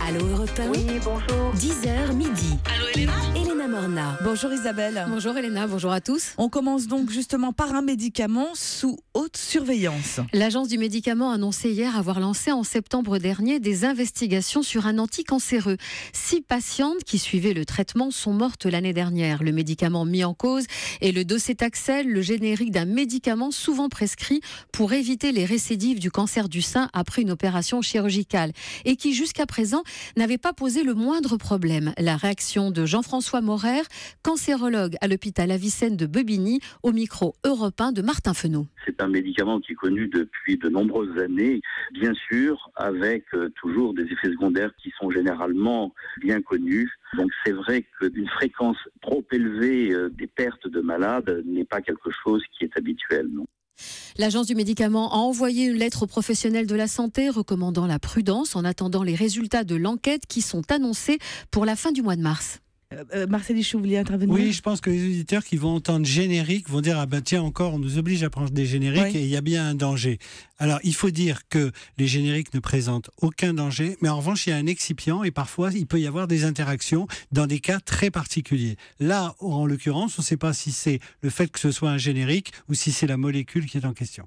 Allô Europe 1. Oui, bonjour. 10h midi. Allô Elena. Elena Morna. Bonjour Isabelle. Bonjour Elena, bonjour à tous. On commence donc justement par un médicament sous haute surveillance. L'Agence du médicament a annoncé hier avoir lancé en septembre dernier des investigations sur un anticancéreux. 6 patientes qui suivaient le traitement sont mortes l'année dernière. Le médicament mis en cause est le docétaxel, le générique d'un médicament souvent prescrit pour éviter les récidives du cancer du sein après une opération chirurgicale et qui jusqu'à présent n'avait pas posé le moindre problème. La réaction de Jean-François Maurer, cancérologue à l'hôpital Avicenne de Bobigny, au micro Europe 1 de Martin Fenot. C'est un médicament qui est connu depuis de nombreuses années, bien sûr, avec toujours des effets secondaires qui sont généralement bien connus. Donc c'est vrai qu'une fréquence trop élevée des pertes de malades n'est pas quelque chose qui est habituel, non. L'Agence du médicament a envoyé une lettre aux professionnels de la santé recommandant la prudence en attendant les résultats de l'enquête qui sont annoncés pour la fin du mois de mars. Marcel Ichou, vous vouliez intervenir ? Oui, je pense que les auditeurs qui vont entendre générique vont dire « Ah ben tiens, encore, on nous oblige à prendre des génériques et il y a bien un danger ». Alors, il faut dire que les génériques ne présentent aucun danger, mais en revanche, il y a un excipient et parfois, il peut y avoir des interactions dans des cas très particuliers. Là, en l'occurrence, on ne sait pas si c'est le fait que ce soit un générique ou si c'est la molécule qui est en question.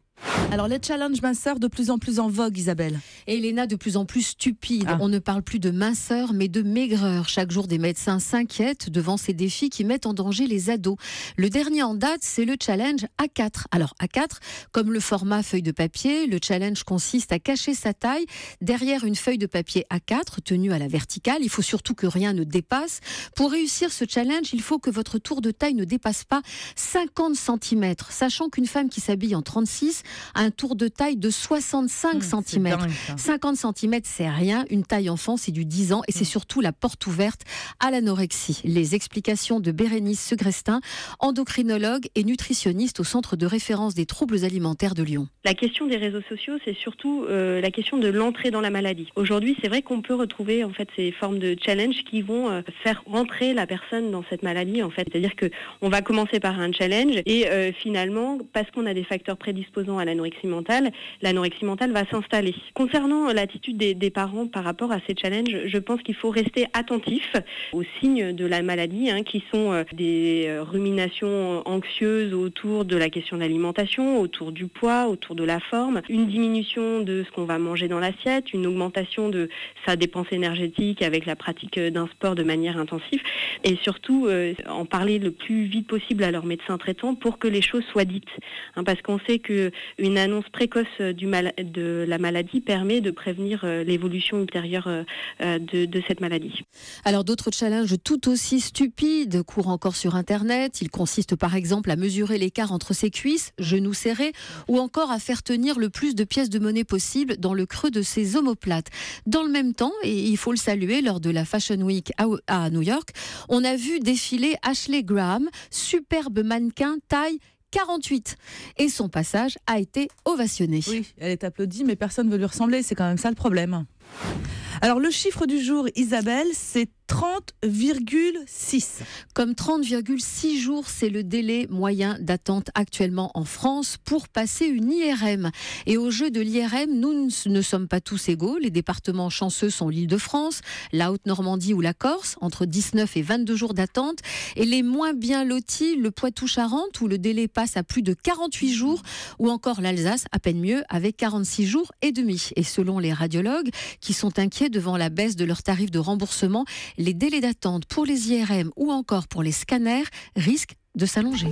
Alors, les challenges minceurs de plus en plus en vogue, Isabelle. Et Elena, de plus en plus stupide. On ne parle plus de minceur, mais de maigreur. Chaque jour, des médecins s'inquiètent devant ces défis qui mettent en danger les ados. Le dernier en date, c'est le challenge A4. Alors, A4, comme le format feuille de papier, le challenge consiste à cacher sa taille derrière une feuille de papier A4 tenue à la verticale. Il faut surtout que rien ne dépasse. Pour réussir ce challenge, il faut que votre tour de taille ne dépasse pas 50 cm, sachant qu'une femme qui s'habille en 36 a un tour de taille de 65 cm. 50 cm, c'est rien. Une taille enfant, c'est du 10 ans et c'est surtout la porte ouverte à l'anorexie. Les explications de Bérénice Segrestin, endocrinologue et nutritionniste au Centre de référence des troubles alimentaires de Lyon. La question des réseaux sociaux, c'est surtout la question de l'entrée dans la maladie. Aujourd'hui, c'est vrai qu'on peut retrouver en fait ces formes de challenge qui vont faire rentrer la personne dans cette maladie. En fait, c'est-à-dire que on va commencer par un challenge et finalement, parce qu'on a des facteurs prédisposants à l'anorexie mentale va s'installer. Concernant l'attitude des parents par rapport à ces challenges, je pense qu'il faut rester attentif aux signes de la maladie, qui sont des ruminations anxieuses autour de la question de l'alimentation, autour du poids, autour de la forme, une diminution de ce qu'on va manger dans l'assiette, une augmentation de sa dépense énergétique avec la pratique d'un sport de manière intensive et surtout en parler le plus vite possible à leur médecin traitant pour que les choses soient dites. Parce qu'on sait qu'une annonce précoce de la maladie permet de prévenir l'évolution ultérieure de cette maladie. Alors d'autres challenges tout aussi stupides courent encore sur Internet. Ils consistent par exemple à mesurer l'écart entre ses cuisses, genoux serrés, ou encore à faire tenir le plus de pièces de monnaie possible dans le creux de ses omoplates. Dans le même temps, et il faut le saluer, lors de la Fashion Week à New York, on a vu défiler Ashley Graham, superbe mannequin taille 48. Et son passage a été ovationné. Oui, elle est applaudie, mais personne ne veut lui ressembler. C'est quand même ça le problème. Alors, le chiffre du jour, Isabelle, c'est 30,6. Comme 30,6 jours, c'est le délai moyen d'attente actuellement en France pour passer une IRM. Et au jeu de l'IRM, nous ne sommes pas tous égaux. Les départements chanceux sont l'Île-de-France, la Haute-Normandie ou la Corse, entre 19 et 22 jours d'attente. Et les moins bien lotis, le Poitou-Charentes, où le délai passe à plus de 48 jours, ou encore l'Alsace, à peine mieux, avec 46 jours et demi. Et selon les radiologues, qui sont inquiets devant la baisse de leurs tarifs de remboursement, les délais d'attente pour les IRM ou encore pour les scanners risquent de s'allonger.